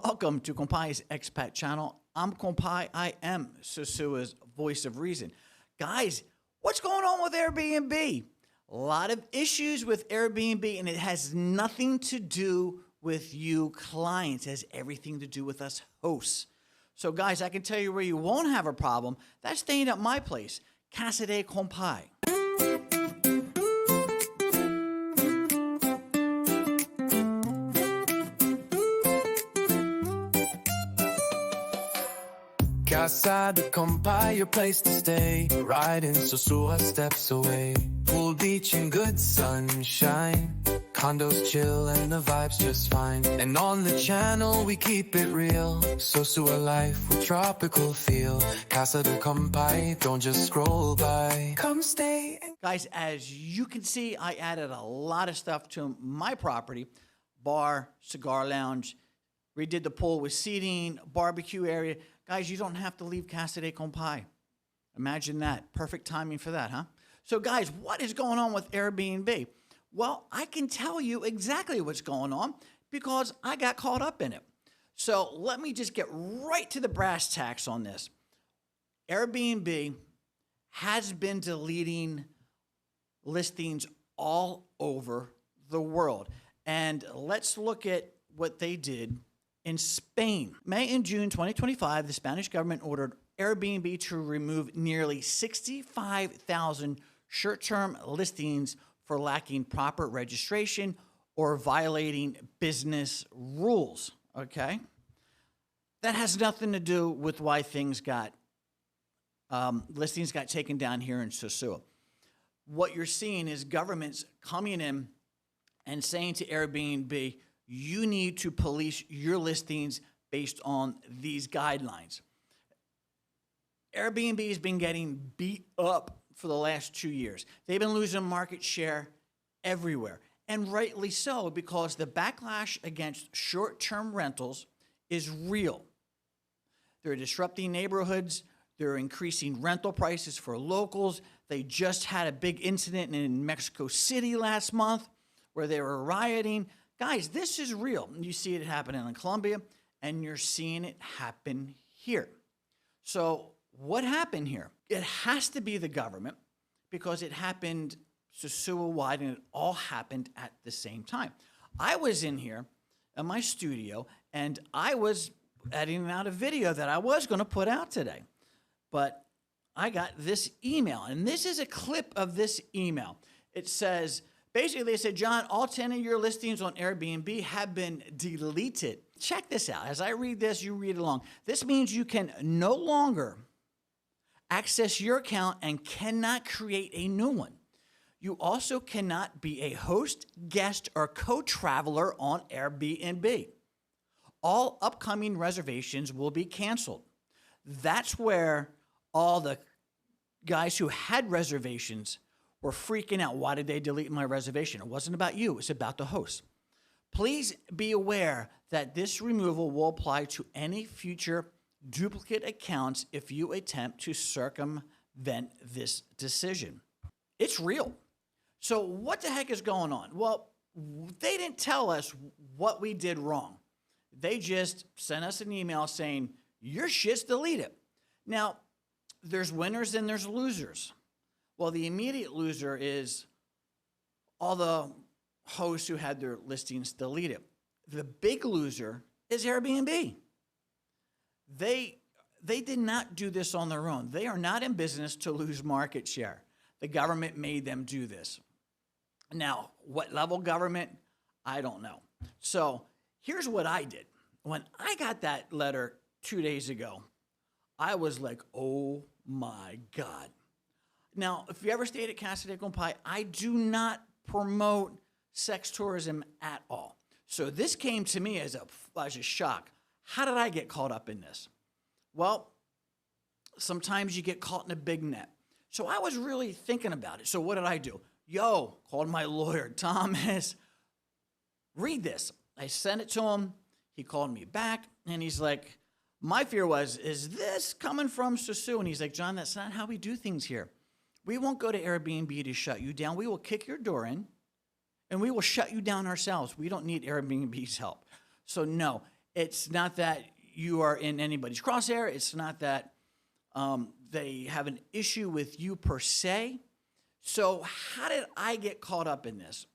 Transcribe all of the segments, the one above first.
Welcome to Compai's Expat Channel. I'm Compai. I am Susua's voice of reason. Guys, what's going on with Airbnb? A lot of issues with Airbnb, and it has nothing to do with you clients. It has everything to do with us hosts. So guys, I can tell you where you won't have a problem. That's staying at my place, Casa de Compai. Casa de Compai, your place to stay. Right in Sosua, steps away. Pool beach and good sunshine. Condos chill and the vibe's just fine. And on the channel we keep it real. Sosua life with tropical feel. Casa de Compai, don't just scroll by. Come stay. Guys, as you can see, I added a lot of stuff to my property. Bar, cigar lounge, redid the pool with seating, barbecue area. Guys, you don't have to leave Casa de Compai. Imagine that. Perfect timing for that, huh? So guys, what is going on with Airbnb? Well, I can tell you exactly what's going on because I got caught up in it. So let me just get right to the brass tacks on this. Airbnb has been deleting listings all over the world. And let's look at what they did in Spain. May and June 2025, the Spanish government ordered Airbnb to remove nearly 65,000 short-term listings for lacking proper registration or violating business rules, okay? That has nothing to do with why things got, listings got taken down here in Sosua. What you're seeing is governments coming in and saying to Airbnb, you need to police your listings based on these guidelines. Airbnb has been getting beat up for the last 2 years. They've been losing market share everywhere, and rightly so, because the backlash against short-term rentals is real. They're disrupting neighborhoods. They're increasing rental prices for locals. They just had a big incident in Mexico City last month where they were rioting. Guys, this is real. You see it happening in Colombia, and you're seeing it happen here. So what happened here? It has to be the government because it happened Sosua-wide, and it all happened at the same time. I was in here in my studio, and I was editing out a video that I was going to put out today. But I got this email, and this is a clip of this email. It says, basically, they said, John, all 10 of your listings on Airbnb have been deleted. Check this out. As I read this, you read along. This means you can no longer access your account and cannot create a new one. You also cannot be a host, guest, or co-traveler on Airbnb. All upcoming reservations will be canceled. That's where all the guys who had reservations were freaking out. Why did they delete my reservation? It wasn't about you. It's about the host. Please be aware that this removal will apply to any future duplicate accounts if you attempt to circumvent this decision. It's real. So what the heck is going on? Well, they didn't tell us what we did wrong. They just sent us an email saying, your shit's deleted. Now, there's winners and there's losers. Well, the immediate loser is all the hosts who had their listings deleted. The big loser is Airbnb. They did not do this on their own. They are not in business to lose market share. The government made them do this. Now, what level government? I don't know. So here's what I did. When I got that letter 2 days ago, I was like, oh my God. Now, if you ever stayed at Casa de Compai, I do not promote sex tourism at all. So this came to me as a shock. How did I get caught up in this? Well, sometimes you get caught in a big net. So I was really thinking about it. So what did I do? Called my lawyer, Thomas. Read this. I sent it to him. He called me back, and he's like, my fear was, is this coming from Sosua? And he's like, John, that's not how we do things here. We won't go to Airbnb to shut you down. We will kick your door in, and we will shut you down ourselves. We don't need Airbnb's help. So no, It's not that you are in anybody's crosshair. It's not that they have an issue with you per se. So how did I get caught up in this?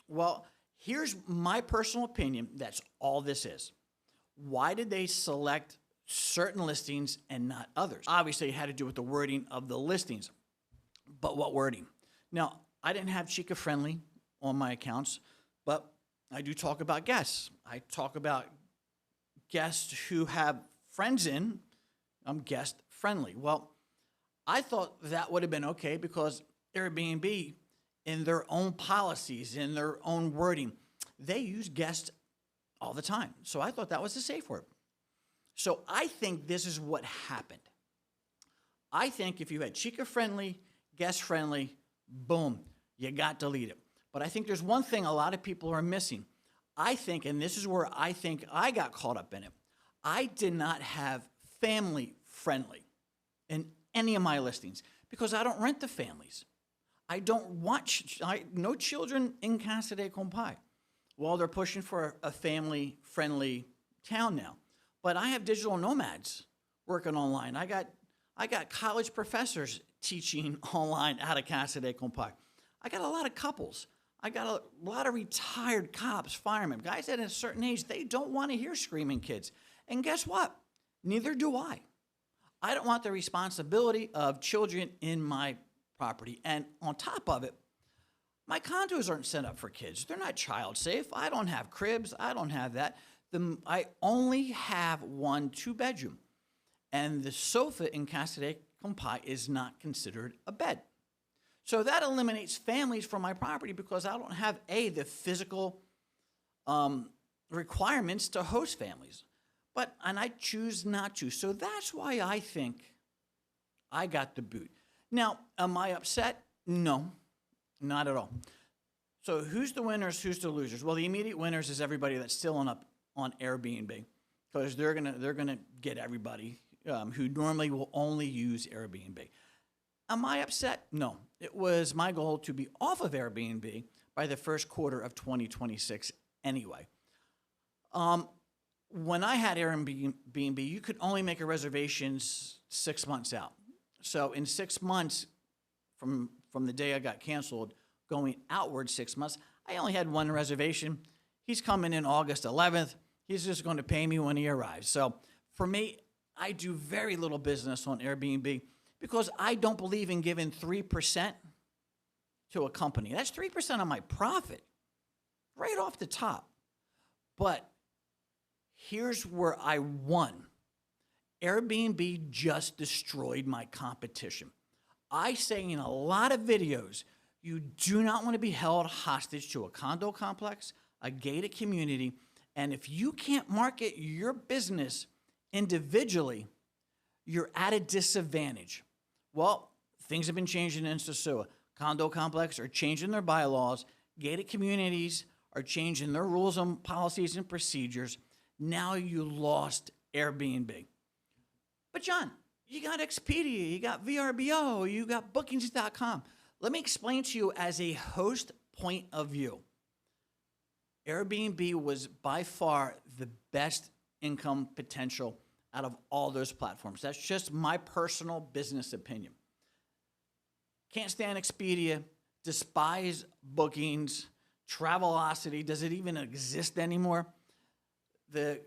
Well, here's my personal opinion. That's all this is. Why did they select certain listings and not others? Obviously, it had to do with the wording of the listings. But what wording? Now, I didn't have Chica Friendly on my accounts, but I do talk about guests. I talk about guests who have friends in. I'm guest friendly. Well, I thought that would have been okay because Airbnb, in their own policies, in their own wording, they use guests all the time. So I thought that was the safe word. So I think this is what happened. I think if you had Chica Friendly, guest friendly, boom, you got deleted. But I think there's one thing a lot of people are missing. I think, and this is where I think I got caught up in it, I did not have family friendly in any of my listings because I don't rent to families. I don't want no children in Casa de Compai. Well, they're pushing for a family friendly town now. But I have digital nomads working online. I got college professors teaching online out of Casa de Compai. I got a lot of couples. I got a lot of retired cops, firemen, guys at a certain age. They don't want to hear screaming kids. And guess what? Neither do I. I don't want the responsibility of children in my property. And on top of it, my condos aren't set up for kids. They're not child safe. I don't have cribs. I don't have that. I only have 1 2-bedroom. And the sofa in Casa de Compai is not considered a bed. So that eliminates families from my property because I don't have, the physical requirements to host families. And I choose not to. So that's why I think I got the boot. Now, am I upset? No, not at all. So who's the winners, who's the losers? Well, the immediate winners is everybody that's still on Airbnb because they're gonna get everybody who normally will only use Airbnb. Am I upset? No. It was my goal to be off of Airbnb by the first quarter of 2026 anyway. When I had Airbnb, you could only make a reservation 6 months out. So in 6 months from the day I got canceled, going outward 6 months, I only had 1 reservation. He's coming in August 11th. He's just going to pay me when he arrives. So for me, I do very little business on Airbnb because I don't believe in giving 3% to a company. That's 3% of my profit right off the top. But here's where I won. Airbnb just destroyed my competition. I say in a lot of videos, you do not want to be held hostage to a condo complex, a gated community, and if you can't market your business individually, you're at a disadvantage. Well, things have been changing in Sosua. Condo complex are changing their bylaws. Gated communities are changing their rules and policies and procedures. Now you lost Airbnb. But John, you got Expedia, you got VRBO, you got bookings.com. Let me explain to you as a host point of view. Airbnb was by far the best income potential out of all those platforms. That's just my personal business opinion. Can't stand Expedia, despise bookings, Travelocity. Does it even exist anymore? The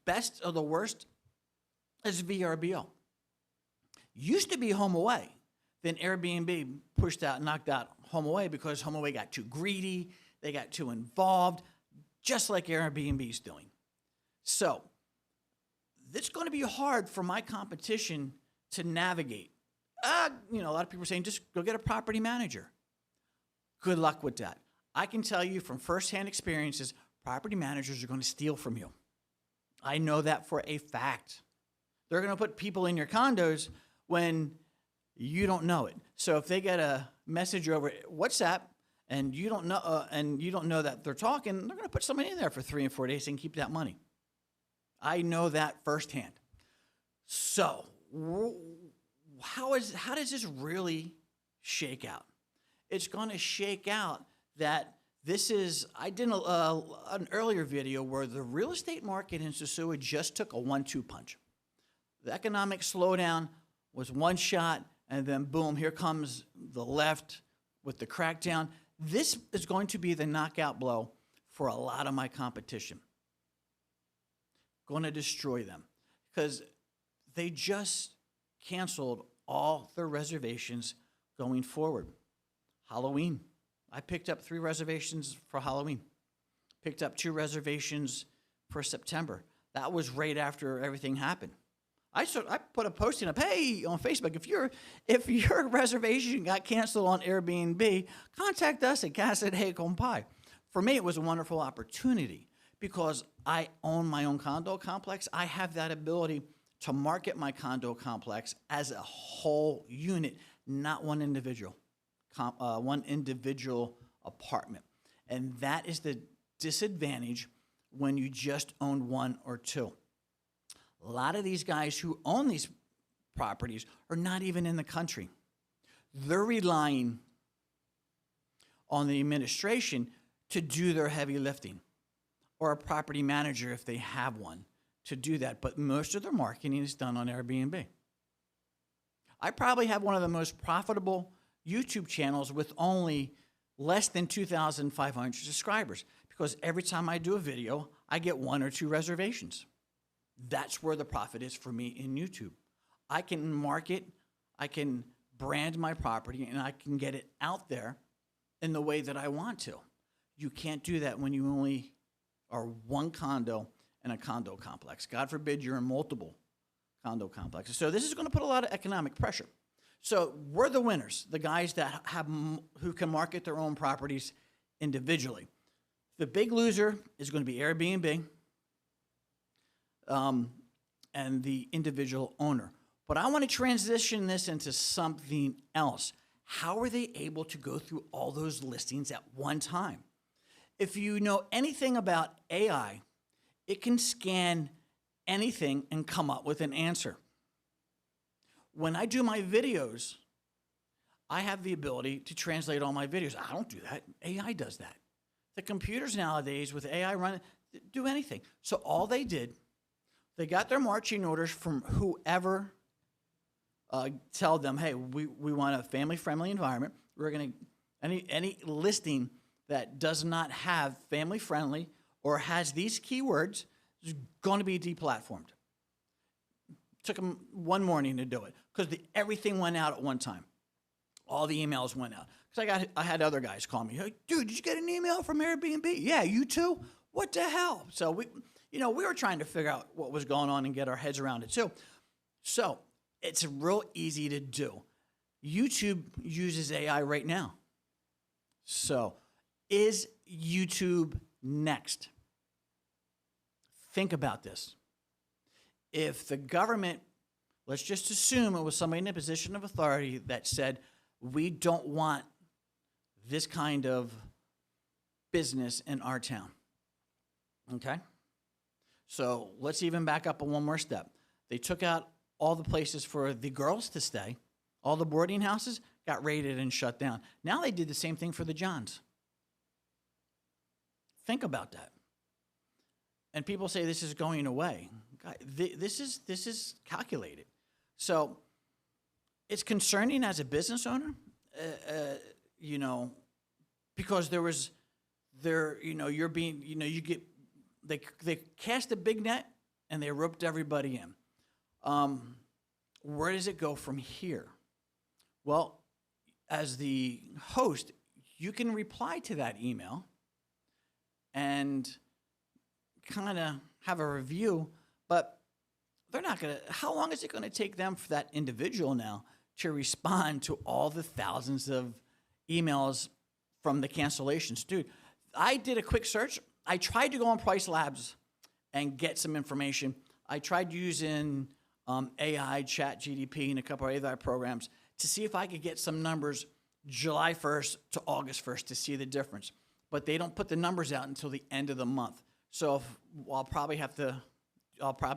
best of the worst is VRBO. Used to be HomeAway. Then Airbnb knocked out HomeAway because HomeAway got too greedy. They got too involved, just like Airbnb's doing. So it's going to be hard for my competition to navigate. A lot of people are saying, just go get a property manager. Good luck with that. I can tell you from firsthand experiences, property managers are going to steal from you. I know that for a fact. They're going to put people in your condos when you don't know it. So if they get a message over WhatsApp and you don't know that they're talking, they're going to put somebody in there for 3 and 4 days and keep that money. I know that firsthand. So how does this really shake out? It's going to shake out that I did an earlier video where the real estate market in Sosua just took a 1-2 punch. The economic slowdown was one shot, and then boom, here comes the left with the crackdown. This is going to be the knockout blow for a lot of my competition. Going to destroy them because they just canceled all their reservations going forward. Halloween. I picked up 3 reservations for Halloween. Picked up 2 reservations for September. That was right after everything happened. I put a posting up, hey, on Facebook, if your reservation got canceled on Airbnb, contact us at Compai. For me, it was a wonderful opportunity because I own my own condo complex. I have that ability to market my condo complex as a whole unit, not one individual apartment. And that is the disadvantage when you just own 1 or 2. A lot of these guys who own these properties are not even in the country. They're relying on the administration to do their heavy lifting, or a property manager if they have one to do that. But most of their marketing is done on Airbnb. I probably have one of the most profitable YouTube channels with only less than 2,500 subscribers because every time I do a video, I get 1 or 2 reservations. That's where the profit is for me in YouTube. I can market, I can brand my property, and I can get it out there in the way that I want to. You can't do that when you only are 1 condo in a condo complex. God forbid you're in multiple condo complexes. So this is going to put a lot of economic pressure. So we're the winners, the guys that who can market their own properties individually. The big loser is going to be Airbnb. And the individual owner. But I want to transition this into something else. How are they able to go through all those listings at one time? If you know anything about AI, it can scan anything and come up with an answer. When I do my videos, I have the ability to translate all my videos. I don't do that. AI does that. The computers nowadays with AI running do anything. So all they did, they got their marching orders from whoever tell them, hey, we want a family-friendly environment. We're going to, any listing that does not have family-friendly or has these keywords is going to be deplatformed. Took them one morning to do it because everything went out at one time. All the emails went out. Because I had other guys call me, hey, dude, did you get an email from Airbnb? Yeah, you too? What the hell? So we were trying to figure out what was going on and get our heads around it too. So it's real easy to do. YouTube uses AI right now. So is YouTube next? Think about this. If the government, let's just assume it was somebody in a position of authority that said, we don't want this kind of business in our town. Okay? So let's even back up one more step. They took out all the places for the girls to stay. All the boarding houses got raided and shut down. Now they did the same thing for the Johns. Think about that. And people say this is going away. This is calculated. So it's concerning as a business owner, because they cast a big net and they roped everybody in. Where does it go from here? Well, as the host, you can reply to that email and kind of have a review, but they're not going to, how long is it going to take them for that individual now to respond to all the thousands of emails from the cancellations? Dude, I did a quick search. I tried to go on Price Labs and get some information. I tried using AI, Chat GDP, and a couple of AI programs to see if I could get some numbers July 1st to August 1st to see the difference. But they don't put the numbers out until the end of the month. So I'll probably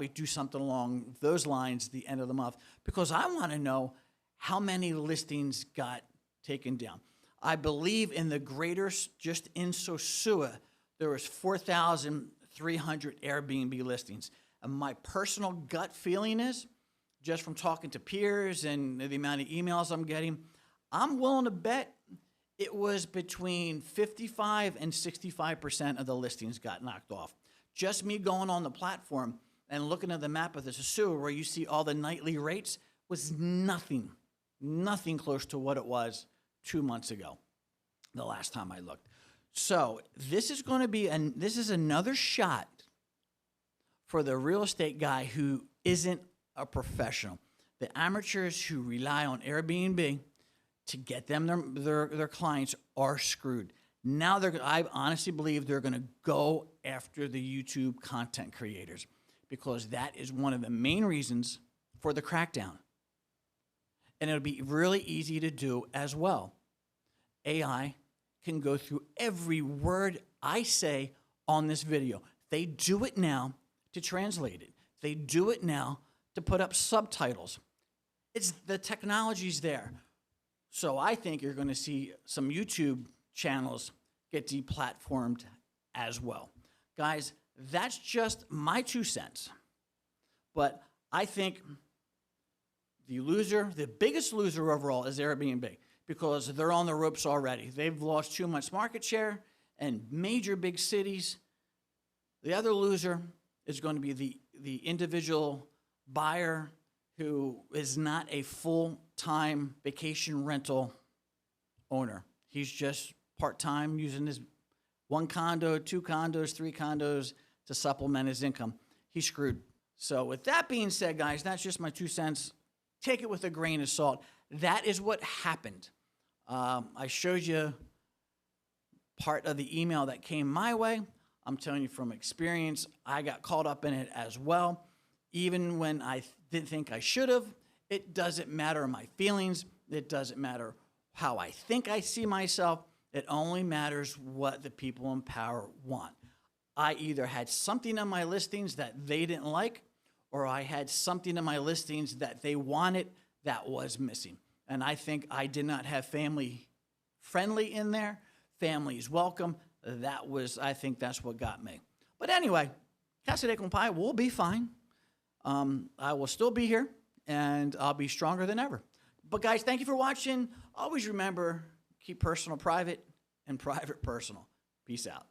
do something along those lines at the end of the month because I want to know how many listings got taken down. I believe in the greater, just in Sosua, there was 4,300 Airbnb listings. And my personal gut feeling is, just from talking to peers and the amount of emails I'm getting, I'm willing to bet it was between 55 and 65% of the listings got knocked off. Just me going on the platform and looking at the map of the Sosua where you see all the nightly rates was nothing close to what it was 2 months ago, the last time I looked. So this is going to be, this is another shot for the real estate guy who isn't a professional. The amateurs who rely on Airbnb to get them their clients are screwed. Now I honestly believe they're going to go after the YouTube content creators because that is one of the main reasons for the crackdown. And it'll be really easy to do as well. AI can go through every word I say on this video. They do it now to translate it. They do it now to put up subtitles. The technology's there. So I think you're going to see some YouTube channels get deplatformed as well. Guys, that's just my 2 cents. But I think the biggest loser overall is Airbnb because they're on the ropes already. They've lost too much market share in major big cities. The other loser is going to be the individual buyer who is not a full-time vacation rental owner. He's just part-time using his 1 condo, 2 condos, 3 condos to supplement his income. He's screwed. So with that being said, guys, that's just my 2 cents. Take it with a grain of salt. That is what happened. I showed you part of the email that came my way. I'm telling you from experience, I got caught up in it as well. Even when I didn't think I should have, it doesn't matter my feelings. It doesn't matter how I think I see myself. It only matters what the people in power want. I either had something on my listings that they didn't like, or I had something in my listings that they wanted that was missing. And I think I did not have family friendly in there. Family's welcome. I think that's what got me. But anyway, Casa de Compai will be fine. I will still be here, and I'll be stronger than ever. But guys, thank you for watching. Always remember, keep personal private and private personal. Peace out.